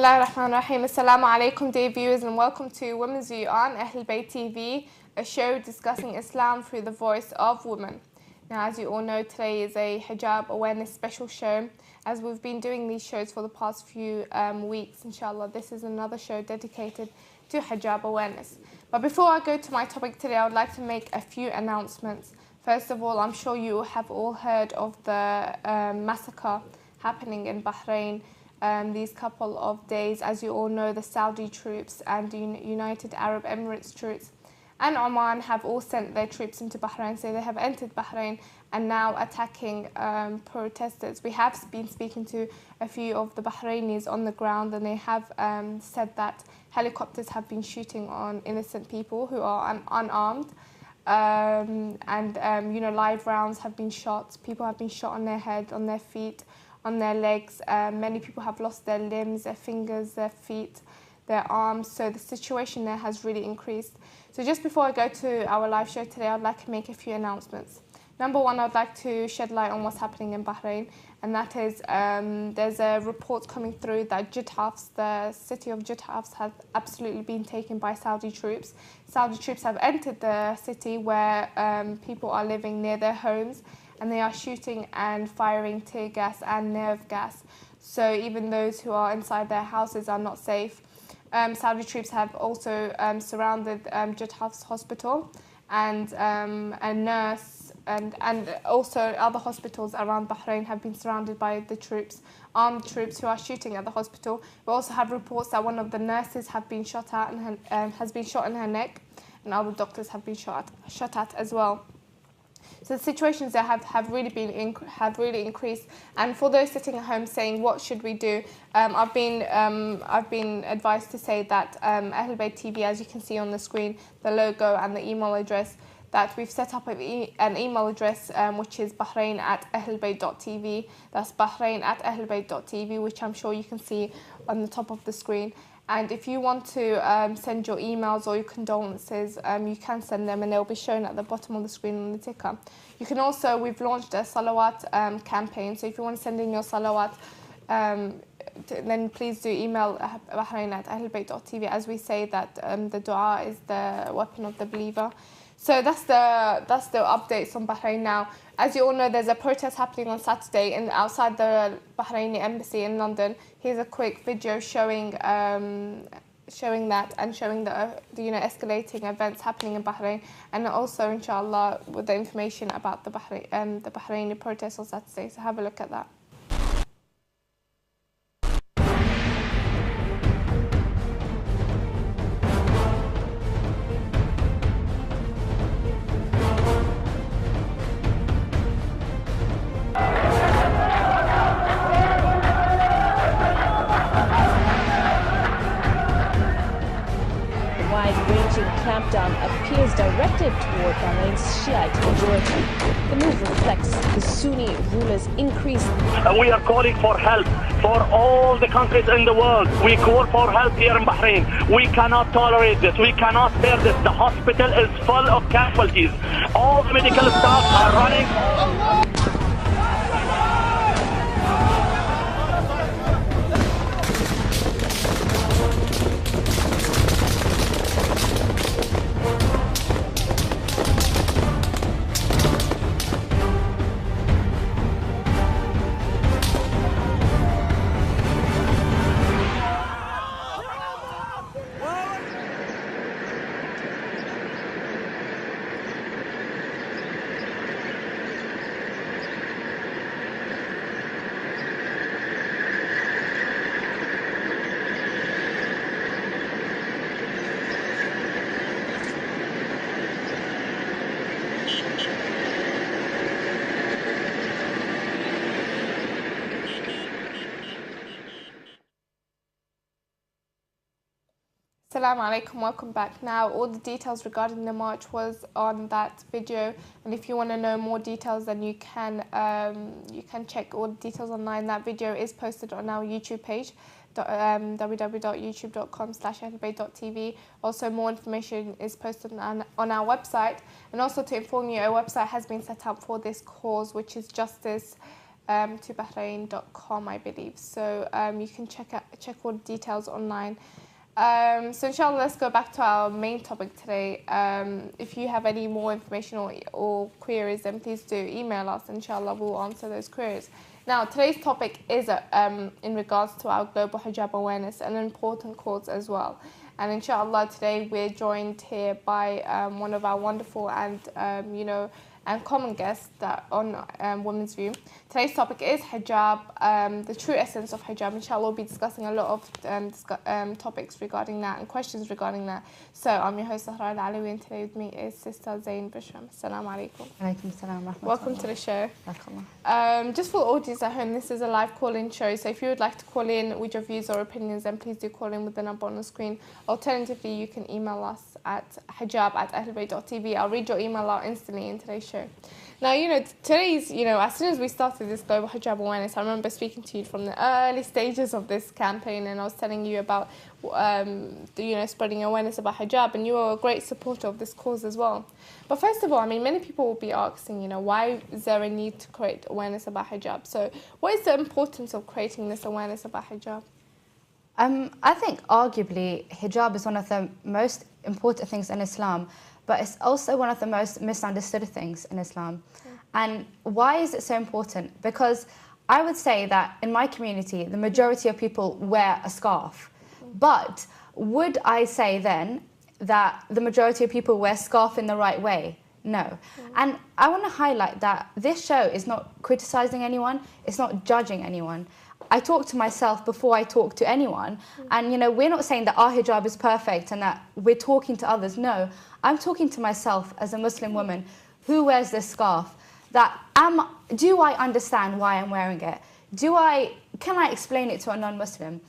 Bismillahirrahmanirrahim. Assalamu alaikum, dear viewers, and welcome to Women's View on Ahlulbayt TV, a show discussing Islam through the voice of women. Now, as you all know, today is a hijab awareness special show. As we've been doing these shows for the past few weeks, inshallah, this is another show dedicated to hijab awareness. But before I go to my topic today, I would like to make a few announcements. First of all, I'm sure you have all heard of the massacre happening in Bahrain these couple of days. As you all know, the Saudi troops and the United Arab Emirates troops and Oman have all sent their troops into Bahrain. So they have entered Bahrain and now attacking protesters. We have been speaking to a few of the Bahrainis on the ground, and they have said that helicopters have been shooting on innocent people who are unarmed. Live rounds have been shot. People have been shot on their head, on their feet, on their legs. Many people have lost their limbs, their fingers, their feet, their arms. So the situation there has really increased. So just before I go to our live show today, I'd like to make a few announcements. Number one, I'd like to shed light on what's happening in Bahrain, and that is there's a report coming through that the city of Hafs has absolutely been taken by Saudi troops. Saudi troops have entered the city where people are living near their homes, and they are shooting and firing tear gas and nerve gas. So even those who are inside their houses are not safe. Saudi troops have also surrounded Hafs hospital, and a nurse and also other hospitals around Bahrain have been surrounded by the troops, armed troops who are shooting at the hospital. We also have reports that one of the nurses have been shot at and has been shot in her neck, and other doctors have been shot at as well. So the situations there have really increased. And for those sitting at home saying, what should we do? I've been advised to say that Ahlulbayt TV, as you can see on the screen, the logo and the email address, that we've set up an email address which is bahrain@ahlulbayt.tv. That's bahrain@ahlulbayt.tv, which I'm sure you can see on the top of the screen. And if you want to send your emails or your condolences, you can send them, and they'll be shown at the bottom of the screen on the ticker. You can also, we've launched a salawat campaign, so if you want to send in your salawat, then please do email bahrain@ahlulbayt.tv, as we say that the dua is the weapon of the believer. So that's the updates on Bahrain now. As you all know, there's a protest happening on Saturday outside the Bahraini embassy in London. Here's a quick video showing that and showing the escalating events happening in Bahrain, and also inshallah with the information about the Bahraini protest on Saturday. So have a look at that. Clampdown appears directed toward Bahrain's Shiite majority. The move reflects the Sunni rulers' increase. We are calling for help for all the countries in the world. We call for help here in Bahrain. We cannot tolerate this. We cannot bear this. The hospital is full of casualties. All the medical staff are running. Assalamu alaikum, welcome back. Now, all the details regarding the march was on that video, and if you want to know more details, then you can check all the details online. That video is posted on our YouTube page, www.youtube.com/ahlulbayt.tv. Also, more information is posted on our website. And also to inform you, a website has been set up for this cause, which is justice to Bahrain.com, I believe. So you can check all the details online. So inshallah, let's go back to our main topic today. If you have any more information or queries, then please do email us. Inshallah, we'll answer those queries. Now, today's topic is in regards to our global hijab awareness, an important cause as well. And inshallah, today we're joined here by one of our wonderful and and common guests that on Women's View. Today's topic is hijab, the true essence of hijab. Inshallah, we'll be discussing a lot of topics regarding that and questions regarding that. So I'm your host, Zahra Al-Alawi, and today with me is Sister Zayn Visram. Assalamu alaikum. Alaikum assalam, rahmatullah. Welcome to the show. Barakallah. Just for the audience at home, this is a live call-in show, so if you would like to call in with your views or opinions, then please do call in with the number on the screen. Alternatively, you can email us at hijab@ahlulbayt.tv. I'll read your email out instantly in today's show. Now, today's, as soon as we started this global hijab awareness, I remember speaking to you from the early stages of this campaign, and I was telling you about, spreading awareness about hijab, and you were a great supporter of this cause as well. But first of all, many people will be asking, why is there a need to create awareness about hijab? So what is the importance of creating this awareness about hijab? I think arguably hijab is one of the most important things in Islam, but it's also one of the most misunderstood things in Islam. And why is it so important? Because I would say that in my community, the majority of people wear a scarf. But would I say then that the majority of people wear scarf in the right way? No. And I want to highlight that this show is not criticizing anyone, it's not judging anyone. I talk to myself before I talk to anyone, and we're not saying that our hijab is perfect and that we're talking to others. No, I'm talking to myself as a Muslim woman who wears this scarf. Do I understand why I'm wearing it? Can I explain it to a non-Muslim?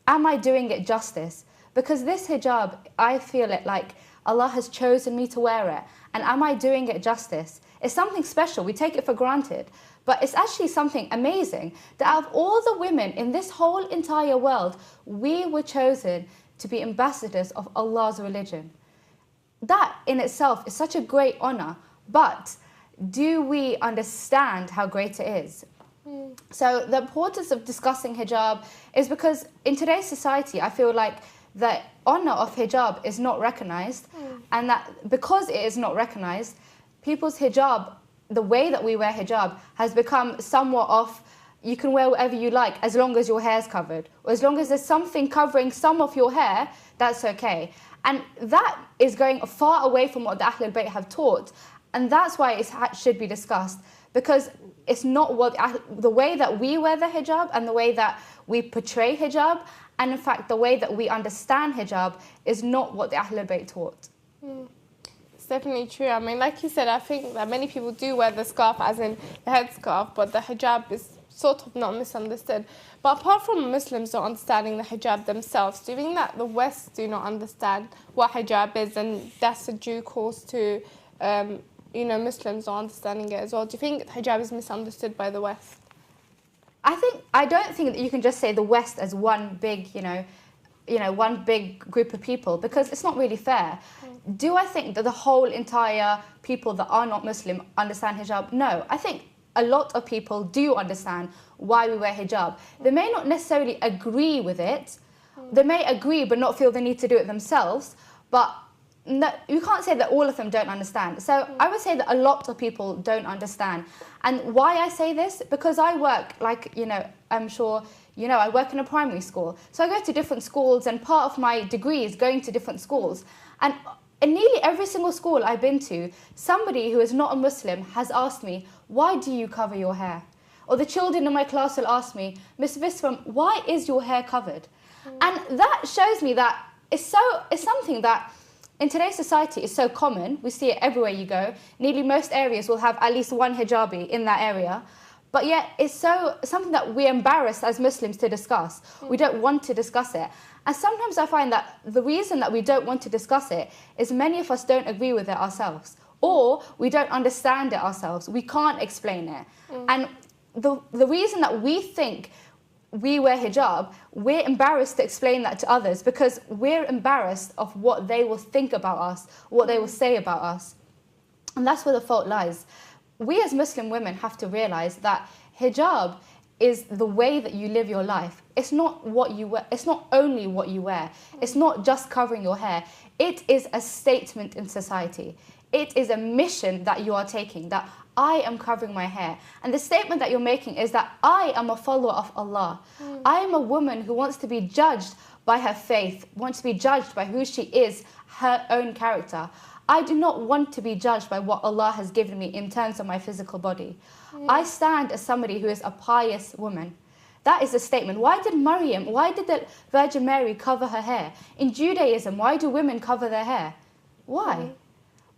Am I doing it justice? Because this hijab, I feel it like Allah has chosen me to wear it, and am I doing it justice? It's something special. We take it for granted. But it's actually something amazing that out of all the women in this whole entire world, we were chosen to be ambassadors of Allah's religion. That in itself is such a great honor, but do we understand how great it is? So the importance of discussing hijab is because in today's society, I feel like the honor of hijab is not recognized, and that because it is not recognized, people's hijab, the way that we wear hijab has become somewhat of, you can wear whatever you like as long as your hair's covered, or as long as there's something covering some of your hair, that's okay. And that is going far away from what the Ahlulbayt have taught, and that's why it should be discussed, because it's not the way that we wear the hijab and the way that we portray hijab, and in fact the way that we understand hijab is not what the Ahlulbayt taught. It's definitely true. Like you said, I think that many people do wear the scarf, as in the headscarf, but the hijab is sort of not misunderstood. But apart from Muslims not understanding the hijab themselves, do you think that the West do not understand what hijab is, and that's a due course to, Muslims not understanding it as well? Do you think hijab is misunderstood by the West? I don't think that you can just say the West as one big, one big group of people, because it's not really fair. Do I think that the whole entire people that are not Muslim understand hijab? No. I think a lot of people do understand why we wear hijab. They may not necessarily agree with it. They may agree but not feel the need to do it themselves. But no, you can't say that all of them don't understand. So I would say that a lot of people don't understand. And why I say this? Because I work, I'm sure I work in a primary school. So I go to different schools, and part of my degree is going to different schools. And in nearly every single school I've been to, somebody who is not a Muslim has asked me, why do you cover your hair? Or the children in my class will ask me, Miss Visram, why is your hair covered? And that shows me that it's something that in today's society is so common. We see it everywhere you go. Nearly most areas will have at least one hijabi in that area. But yet it's something that we're embarrassed as Muslims to discuss. We don't want to discuss it. And sometimes I find that the reason that we don't want to discuss it is many of us don't agree with it ourselves, or we don't understand it ourselves. We can't explain it. And the reason that we think we wear hijab, we're embarrassed to explain that to others because we're embarrassed of what they will think about us, what they will say about us. And that's where the fault lies. We as Muslim women have to realize that hijab is the way that you live your life. It's not what you wear. It's not only what you wear. It's not just covering your hair. It is a statement in society. It is a mission that you are taking, that I am covering my hair. And the statement that you're making is that I am a follower of Allah. I am a woman who wants to be judged by her faith, wants to be judged by who she is, her own character. I do not want to be judged by what Allah has given me in terms of my physical body. I stand as somebody who is a pious woman. That is a statement. Why did the Virgin Mary cover her hair? In Judaism, why do women cover their hair? Why?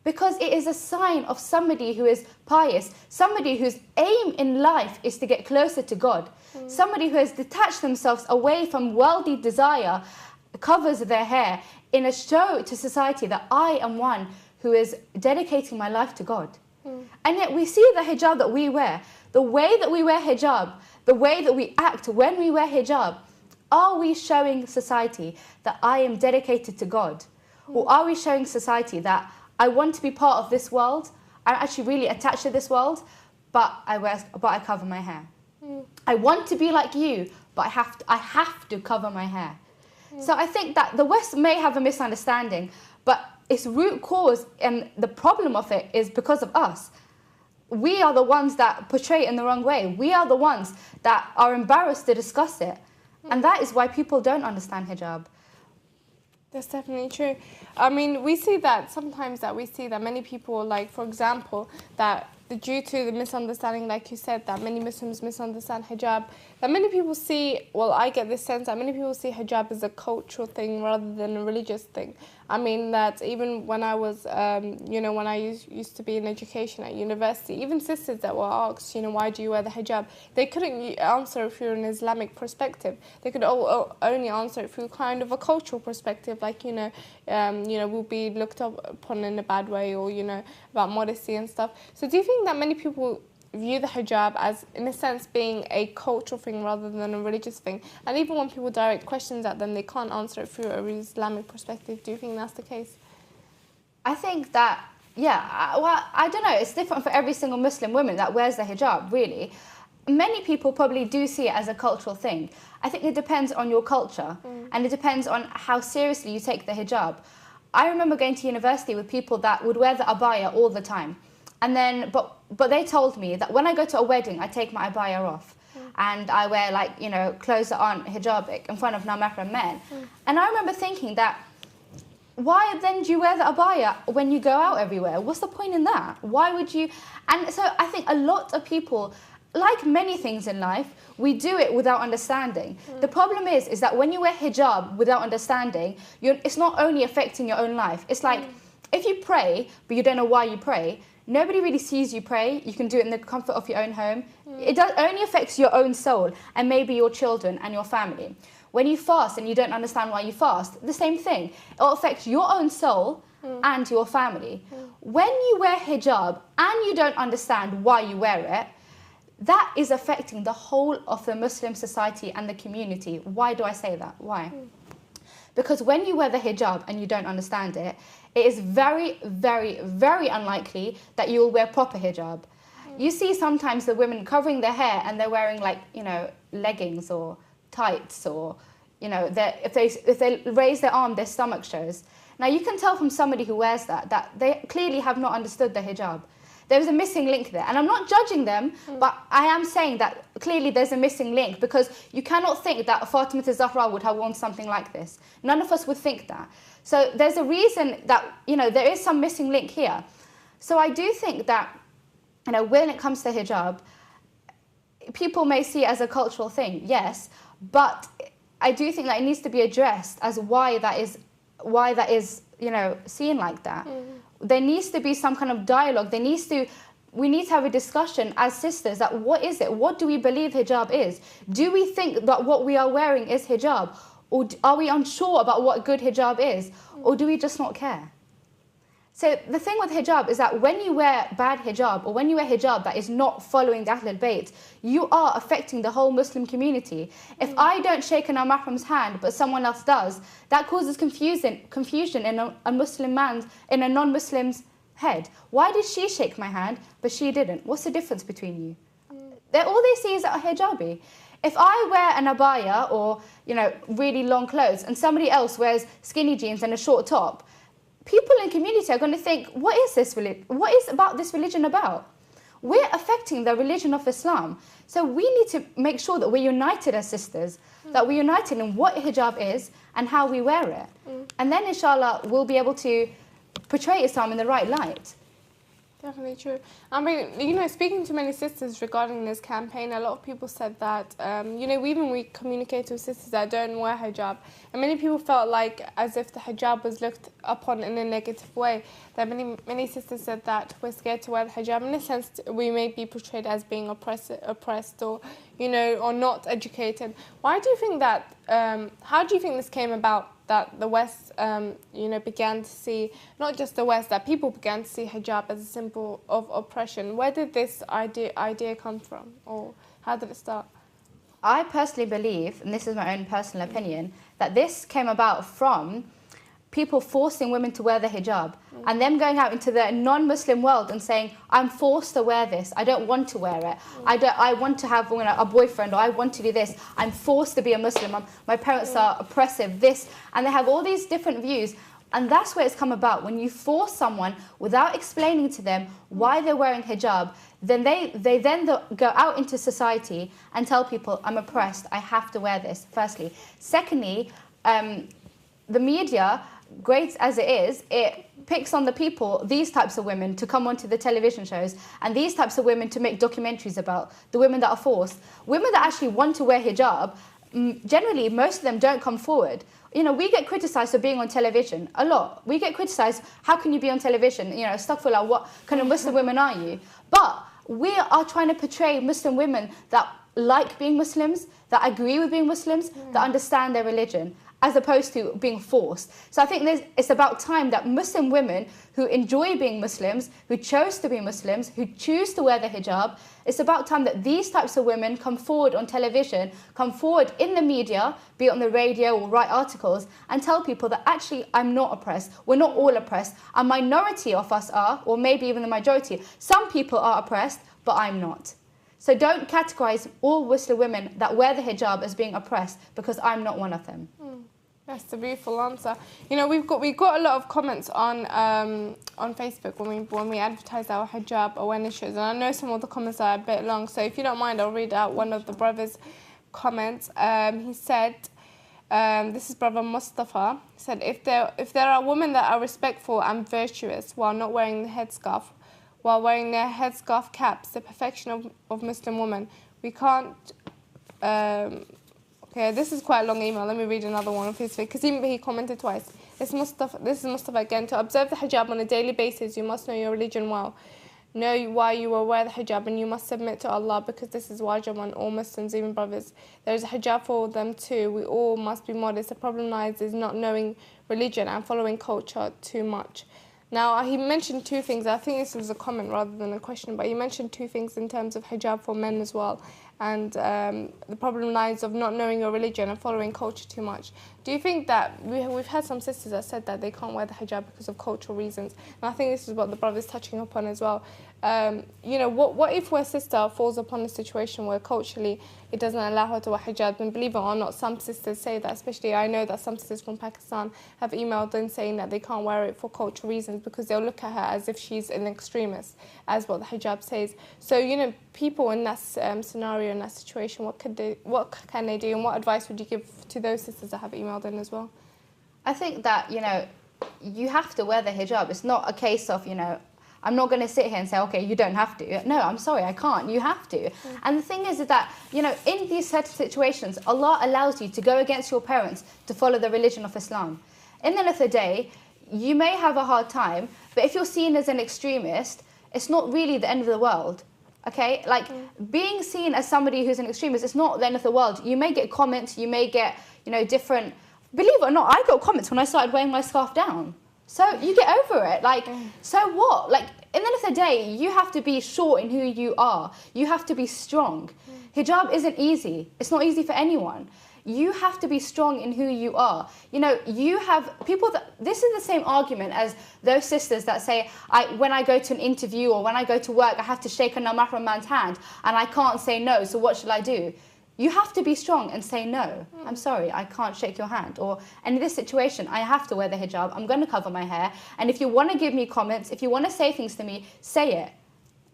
Because it is a sign of somebody who is pious, somebody whose aim in life is to get closer to God, somebody who has detached themselves away from worldly desire, covers their hair in a show to society that I am one who is dedicating my life to God. And yet we see the hijab that we wear, the way that we wear hijab, the way that we act when we wear hijab. Are we showing society that I am dedicated to God? Or are we showing society that I want to be part of this world, I'm actually really attached to this world, but I cover my hair. I want to be like you, but I have to cover my hair. So I think that the West may have a misunderstanding, but its root cause and the problem of it is because of us. We are the ones that portray it in the wrong way. We are the ones that are embarrassed to discuss it. And that is why people don't understand hijab. That's definitely true. I mean, we see that sometimes many people, like, for example, that due to the misunderstanding, like you said, that many Muslims misunderstand hijab, that many people see, well, I get this sense that many people see hijab as a cultural thing rather than a religious thing. I mean, that even when I was, when I used to be in education at university, even sisters that were asked, why do you wear the hijab? They couldn't answer it through an Islamic perspective. They could only answer it through kind of a cultural perspective, like, we'll be looked upon in a bad way, or, about modesty and stuff. So do you think that many people view the hijab as, in a sense, being a cultural thing rather than a religious thing? And even when people direct questions at them, they can't answer it through an Islamic perspective. Do you think that's the case? I think that, I don't know, it's different for every single Muslim woman that wears the hijab, really. Many people probably do see it as a cultural thing. I think it depends on your culture, and it depends on how seriously you take the hijab. I remember going to university with people that would wear the abaya all the time. And then, but they told me that when I go to a wedding, I take my abaya off. And I wear, clothes that aren't hijabic in front of non-mahram men. And I remember thinking that, why then do you wear the abaya when you go out everywhere? What's the point in that? Why would you? And so I think a lot of people, like many things in life, we do it without understanding. The problem is that when you wear hijab without understanding, it's not only affecting your own life. It's like, if you pray, but you don't know why you pray, nobody really sees you pray. You can do it in the comfort of your own home. It only affects your own soul and maybe your children and your family. When you fast and you don't understand why you fast, the same thing. It will affect your own soul and your family. When you wear hijab and you don't understand why you wear it, that is affecting the whole of the Muslim society and the community. Why do I say that? Why? Because when you wear the hijab and you don't understand it, it is very, very, very unlikely that you will wear proper hijab. You see sometimes the women covering their hair and they're wearing, leggings or tights, or, if they raise their arm, their stomach shows. Now, you can tell from somebody who wears that they clearly have not understood the hijab. There's a missing link there. And I'm not judging them, but I am saying that clearly there's a missing link, because you cannot think that Fatima Zahra would have worn something like this. None of us would think that. So there's a reason that, there is some missing link here. So I do think that, when it comes to hijab, people may see it as a cultural thing, yes, but I do think that it needs to be addressed as why that is, seen like that. There needs to be some kind of dialogue. We need to have a discussion as sisters that what is it? What do we believe hijab is? Do we think that what we are wearing is hijab? Or are we unsure about what good hijab is? Or do we just not care? So the thing with hijab is that when you wear bad hijab, or when you wear hijab that is not following the Ahlulbayt, you are affecting the whole Muslim community. If I don't shake an mahram's hand, but someone else does, that causes confusion in a Muslim man's, in a non-Muslim's head. Why did she shake my hand, but she didn't? What's the difference between you? All they see is a hijabi. If I wear an abaya or, you know, really long clothes and somebody else wears skinny jeans and a short top, people in the community are going to think, what is this religion? What is about this religion about? We're affecting the religion of Islam. So we need to make sure that we're united as sisters, that we're united in what hijab is and how we wear it. And then, inshallah, we'll be able to portray Islam in the right light. Definitely true. I mean, you know, speaking to many sisters regarding this campaign, a lot of people said that, you know, we communicate with sisters that don't wear hijab. And many people felt like as if the hijab was looked upon in a negative way. That many sisters said that we're scared to wear the hijab. In a sense, we may be portrayed as being oppressed or, you know, or not educated. Why do you think that, how do you think this came about? That the West, you know, began to see, not just the West, that people began to see hijab as a symbol of oppression. Where did this idea come from, or how did it start? I personally believe, and this is my own personal opinion, that this came about from people forcing women to wear the hijab and them going out into the non-Muslim world and saying, I'm forced to wear this, I don't want to wear it, I want to have, you know, a boyfriend, or I want to do this, I'm forced to be a Muslim, my parents are oppressive, this, and they have all these different views. And that's where it's come about. When you force someone without explaining to them why they're wearing hijab, then they then go out into society and tell people, I'm oppressed, I have to wear this, firstly. Secondly, the media, great as it is, it picks on the people, these types of women, to come onto the television shows, and these types of women to make documentaries about the women that are forced. Women that actually want to wear hijab, generally, most of them don't come forward. You know, we get criticised for being on television a lot. We get criticised, how can you be on television? You know, astaghfirullah, what kind of Muslim women are you? But we are trying to portray Muslim women that like being Muslims, that agree with being Muslims, that understand their religion, as opposed to being forced. So I think it's about time that Muslim women who enjoy being Muslims, who chose to be Muslims, who choose to wear the hijab, it's about time that these types of women come forward on television, come forward in the media, be it on the radio or write articles, and tell people that actually I'm not oppressed, we're not all oppressed, a minority of us are, or maybe even the majority. Some people are oppressed, but I'm not. So don't categorize all Muslim women that wear the hijab as being oppressed, because I'm not one of them. That's a beautiful answer. You know, we've got a lot of comments on Facebook when we advertise our hijab awareness shows, and I know some of the comments are a bit long. So if you don't mind, I'll read out one of the brothers' comments. He said, this is brother Mustafa. He said, if there are women that are respectful and virtuous while not wearing the headscarf, while wearing their headscarf caps, the perfection of Muslim women, we can't. Okay, this is quite a long email. Let me read another one of his, because he commented twice. This is Mustafa again. To observe the hijab on a daily basis, you must know your religion well. Know why you will wear the hijab, and you must submit to Allah, because this is wajib on all Muslims, even brothers. There is a hijab for them too. We all must be modest. The problem lies is not knowing religion and following culture too much. Now, he mentioned two things. I think this was a comment rather than a question, but he mentioned two things in terms of hijab for men as well. And the problem lies of not knowing your religion and following culture too much. Do you think that we've had some sisters that said that they can't wear the hijab because of cultural reasons? And I think this is what the brother's touching upon as well. You know, what if a sister falls upon a situation where culturally it doesn't allow her to wear hijab? And believe it or not, some sisters say that, especially I know that some sisters from Pakistan have emailed in saying that they can't wear it for cultural reasons because they'll look at her as if she's an extremist, as what the hijab says. So, you know, people in that scenario, in that situation, what can they do, and what advice would you give to those sisters that have emailed in as well? I think that, you know, you have to wear the hijab. It's not a case of, you know, I'm not going to sit here and say, okay, you don't have to. No, I'm sorry, I can't. You have to. And the thing is that, you know, in these certain situations, Allah allows you to go against your parents to follow the religion of Islam. In the end of the day, you may have a hard time, but if you're seen as an extremist, it's not really the end of the world. Okay, like being seen as somebody who's an extremist, it's not the end of the world. You may get comments, you may get, you know, different. Believe it or not, I got comments when I started wearing my scarf down. So you get over it. Like, so what? Like, in the end of the day, you have to be sure in who you are. You have to be strong. Hijab isn't easy. It's not easy for anyone. you have to be strong in who you are. You know, you have people that, this is the same argument as those sisters that say, when I go to an interview or when I go to work, I have to shake a non-mahram man's hand and I can't say no, so what shall I do? You have to be strong and say no. I'm sorry, I can't shake your hand. Or, and in this situation, I have to wear the hijab. I'm going to cover my hair. And if you want to give me comments, if you want to say things to me, say it.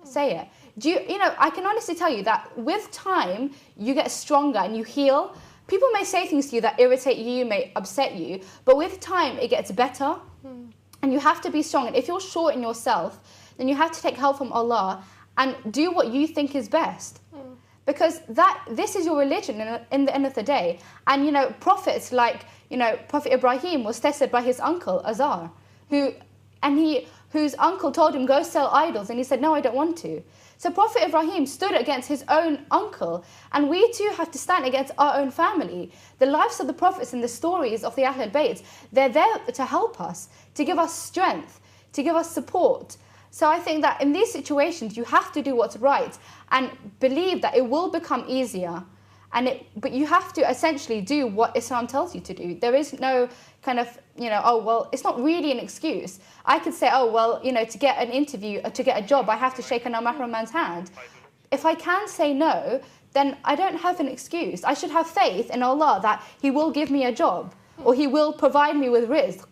Say it. You know, I can honestly tell you that with time, you get stronger and you heal. People may say things to you that irritate you, may upset you, but with time, it gets better. And you have to be strong. And if you're sure in yourself, then you have to take help from Allah and do what you think is best. Because this is your religion in the end of the day. And, you know, prophets like, you know, Prophet Ibrahim was tested by his uncle, Azar, whose uncle told him, go sell idols. And he said, no, I don't want to. So Prophet Ibrahim stood against his own uncle. And we too have to stand against our own family. The lives of the prophets and the stories of the Ahlulbayt, they're there to help us, to give us strength, to give us support. So I think that in these situations, you have to do what's right and believe that it will become easier. But you have to essentially do what Islam tells you to do. There is no kind of, you know, oh, well, it's not really an excuse. I could say, oh, well, you know, to get an interview, or to get a job, I have to shake a non-mahram man's hand. If I can say no, then I don't have an excuse. I should have faith in Allah that He will give me a job or He will provide me with rizq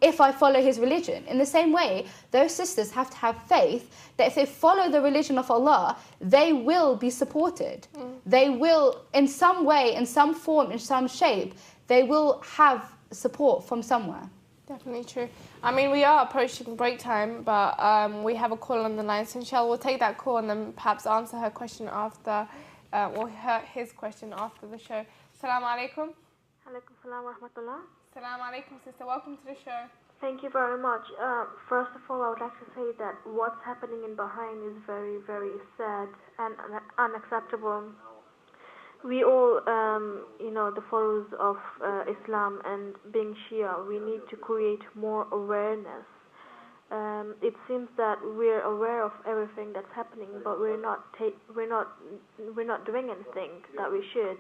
if I follow His religion. In the same way, those sisters have to have faith that if they follow the religion of Allah, they will be supported. They will, in some way, in some form, in some shape, they will have support from somewhere. Definitely true. I mean, we are approaching break time, but we have a call on the line. So inshallah, we'll take that call and then perhaps answer her question after, or his question after the show. Assalamu alaikum. Alaikum salam wa rahmatullah. Assalamu alaikum, sister. Welcome to the show. Thank you very much. First of all, I would like to say that what's happening in Bahrain is very, very sad and unacceptable. We all, you know, the followers of Islam and being Shia, we need to create more awareness. It seems that we're aware of everything that's happening, but we're not doing anything that we should.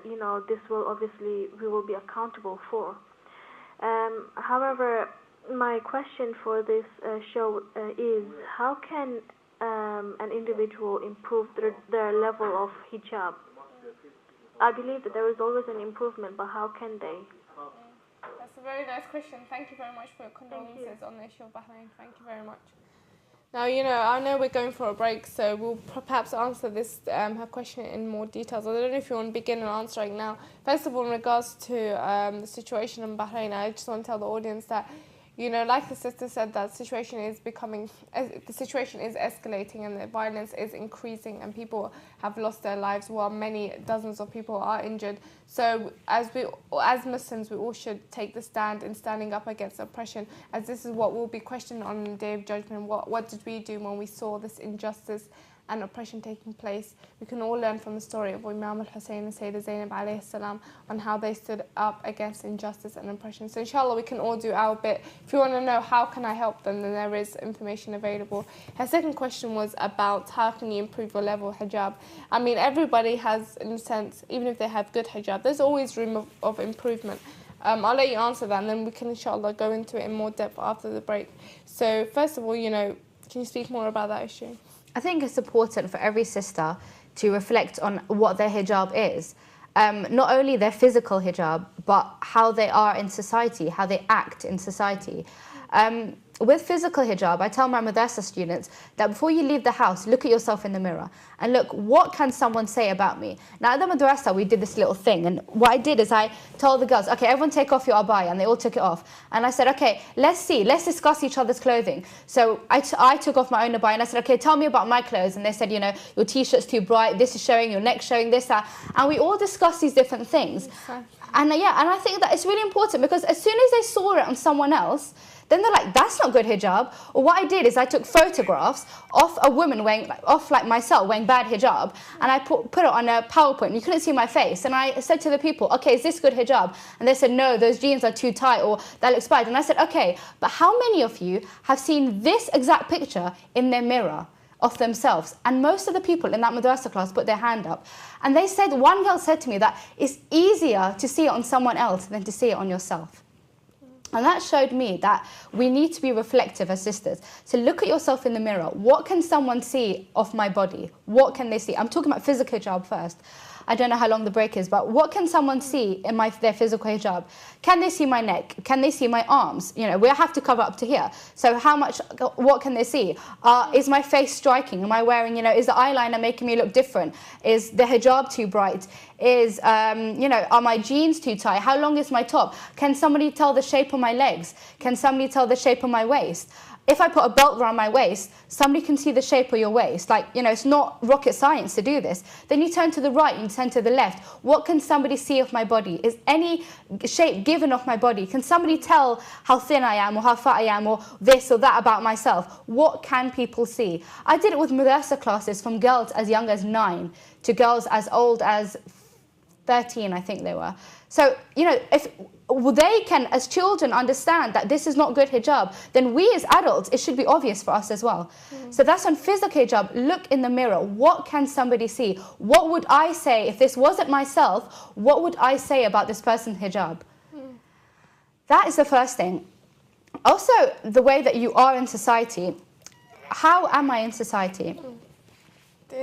You know, this will obviously, we will be accountable for. However, my question for this show is, how can an individual improve their level of hijab? I believe that there is always an improvement, but how can they? That's a very nice question. Thank you very much for your condolences on the issue of Bahrain. Thank you very much. Now, you know, I know we're going for a break, so we'll perhaps answer this her question in more details. I don't know if you want to begin and answering now. First of all, in regards to the situation in Bahrain, I just want to tell the audience that, you know, like the sister said, that the situation is escalating and the violence is increasing and people have lost their lives while many dozens of people are injured. So as Muslims, we all should take the stand in standing up against oppression, as this is what will be questioned on the Day of Judgment. What did we do when we saw this injustice and oppression taking place? We can all learn from the story of Imam Al-Hussein and Sayyidah Zainab alayhi salam on how they stood up against injustice and oppression. So inshallah, we can all do our bit. If you want to know how can I help them, then there is information available. Her second question was about how can you improve your level of hijab. I mean, everybody has, in a sense, even if they have good hijab, there's always room of improvement. I'll let you answer that and then we can inshallah go into it in more depth after the break. So first of all, you know, can you speak more about that issue? I think it's important for every sister to reflect on what their hijab is. Not only their physical hijab, but how they are in society, how they act in society. With physical hijab, I tell my madrasa students that before you leave the house, look at yourself in the mirror and look, what can someone say about me? Now at the madrasa, we did this little thing, and what I did is I told the girls, okay, everyone take off your abaya, and they all took it off. And I said, okay, let's discuss each other's clothing. So I took off my own abaya and I said, okay, tell me about my clothes. And they said, you know, your t-shirt's too bright, this is showing, your neck's showing, this, that. And we all discussed these different things. And I think that it's really important, because as soon as they saw it on someone else, then they're like, that's not good hijab. Or what I did is I took photographs of a woman wearing, like myself, wearing bad hijab, and I put it on a PowerPoint. You couldn't see my face. And I said to the people, okay, is this good hijab? And they said, no, those jeans are too tight, or that looks bad. And I said, okay, but how many of you have seen this exact picture in their mirror? of themselves. And most of the people in that madrasa class put their hand up. And they said, one girl said to me that it's easier to see it on someone else than to see it on yourself. And that showed me that we need to be reflective as sisters. So look at yourself in the mirror. What can someone see of my body? What can they see? I'm talking about physical hijab first. I don't know how long the break is, but what can someone see in their physical hijab? Can they see my neck? Can they see my arms? You know, we have to cover up to here. So what can they see? Is my face striking? Am I wearing, is the eyeliner making me look different? Is the hijab too bright? Is, are my jeans too tight? How long is my top? Can somebody tell the shape of my legs? Can somebody tell the shape of my waist? If I put a belt around my waist, somebody can see the shape of your waist. Like, it's not rocket science to do this. Then you turn to the right, you turn to the left. What can somebody see of my body? Is any shape given of my body? Can somebody tell how thin I am or how fat I am or this or that about myself? What can people see? I did it with madrasa classes from girls as young as 9 to girls as old as 13, I think they were. So, if they can, as children, understand that this is not good hijab, then we as adults, it should be obvious for us as well. So that's on physical hijab. Look in the mirror. What can somebody see? What would I say if this wasn't myself? What would I say about this person's hijab? That is the first thing. Also, the way that you are in society. How am I in society?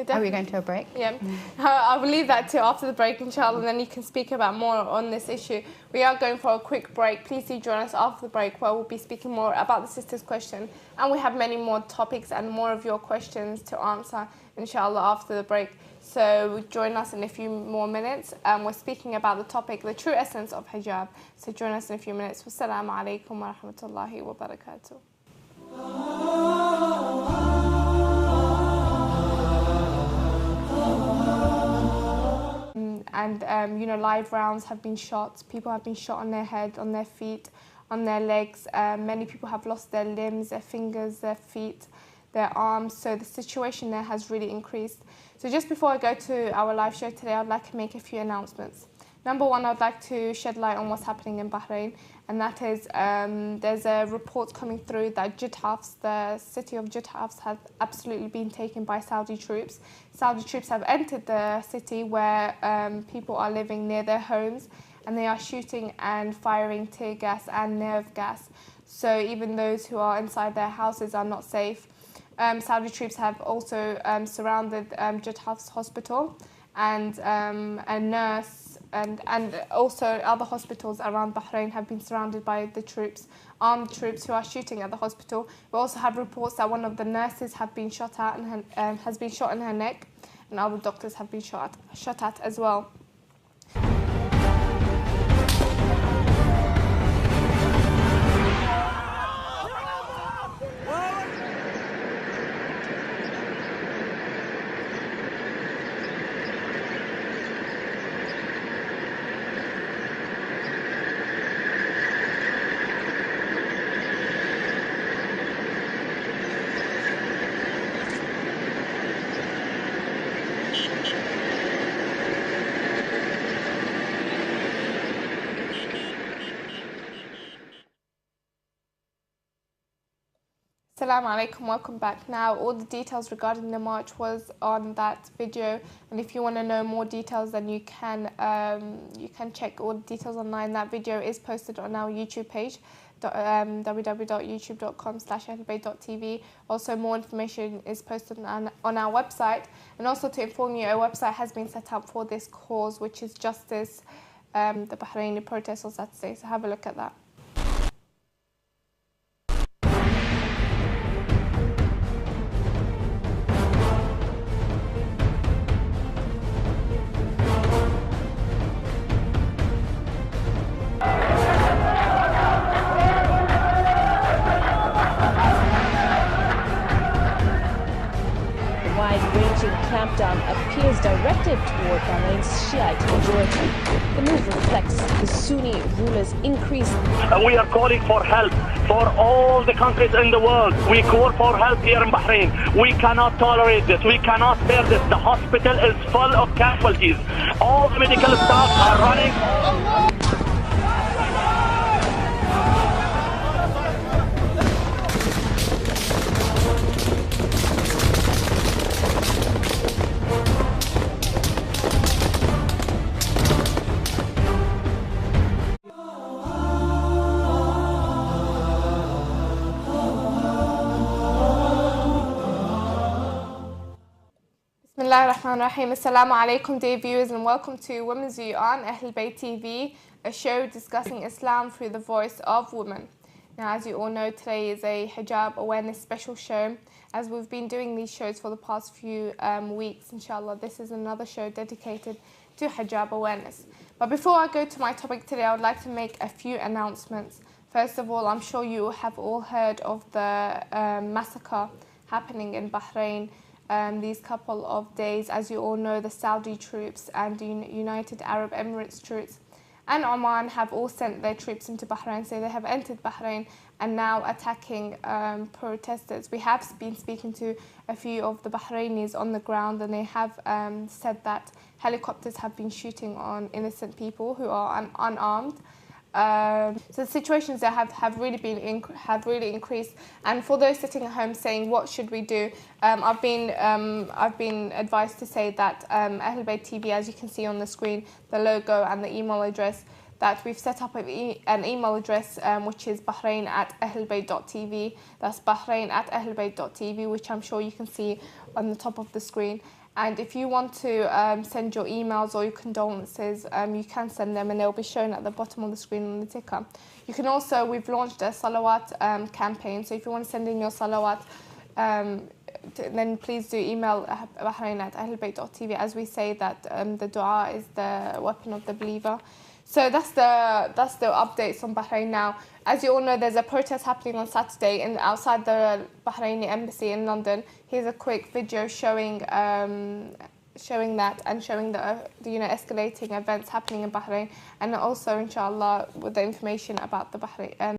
Are we going to a break? Yeah, I will leave that till after the break, inshallah, and then you can speak about more on this issue. We are going for a quick break. Please do join us after the break, where we'll be speaking more about the sisters' question, and we have many more topics and more of your questions to answer, inshallah, after the break. So join us in a few more minutes. We're speaking about the topic, the true essence of hijab. So join us in a few minutes. Wassalamu alaikum wa rahmatullahi wa barakatuh. And live rounds have been shot. People have been shot on their head, on their feet, on their legs. Many people have lost their limbs, their fingers, their feet, their arms. So the situation there has really increased. So just before I go to our live show today, I'd like to make a few announcements. Number one, I'd like to shed light on what's happening in Bahrain, and that is there's a report coming through that the city of Hafs has absolutely been taken by Saudi troops. Saudi troops have entered the city where people are living near their homes, and they are shooting and firing tear gas and nerve gas. So even those who are inside their houses are not safe. Saudi troops have also surrounded Hafs hospital, and a nurse and also other hospitals around Bahrain have been surrounded by the troops, armed troops who are shooting at the hospital. We also have reports that one of the nurses have been shot at and has been shot in her neck, and other doctors have been shot at as well. Assalamu alaikum, welcome back. Now, all the details regarding the march was on that video, and if you want to know more details, then you can check all the details online. That video is posted on our YouTube page, www.youtube.com/ahlulbayt.tv. Also, more information is posted on our website, and also to inform you, a website has been set up for this cause, which is Justice, the Bahraini protest on Saturday. So have a look at that. Clampdown appears directed toward Bahrain's Shiite majority. The move reflects the Sunni rulers' increase. We are calling for help for all the countries in the world. We call for help here in Bahrain. We cannot tolerate this. We cannot bear this. The hospital is full of casualties. All the medical staff are running. Bismillah ar-Rahman ar-Rahim. Assalamu alaikum, dear viewers, and welcome to Women's View on Ahlulbayt TV, a show discussing Islam through the voice of women. Now, as you all know, today is a hijab awareness special show. As we've been doing these shows for the past few weeks, inshallah, this is another show dedicated to hijab awareness. But before I go to my topic today, I would like to make a few announcements. First of all, I'm sure you have all heard of the massacre happening in Bahrain these couple of days. As you all know, the Saudi troops and the United Arab Emirates troops and Oman have all sent their troops into Bahrain, so they have entered Bahrain and now attacking protesters. We have been speaking to a few of the Bahrainis on the ground, and they have said that helicopters have been shooting on innocent people who are unarmed. So the situations there have really increased. And for those sitting at home saying, what should we do? I've been advised to say that Ahlulbayt TV, as you can see on the screen, the logo and the email address, that we've set up an email address which is bahrain@ahlulbayt.tv. That's bahrain@ahlulbayt.tv, which I'm sure you can see on the top of the screen. And if you want to send your emails or your condolences, you can send them, and they'll be shown at the bottom of the screen on the ticker. You can also, we've launched a salawat campaign, so if you want to send in your salawat, then please do email bahrain@ahlulbayt.tv, as we say that the dua is the weapon of the believer. So that's the updates on Bahrain now. As you all know, there's a protest happening on Saturday outside the Bahraini embassy in London. Here's a quick video showing that and showing the escalating events happening in Bahrain, and also inshallah with the information about the Bahrain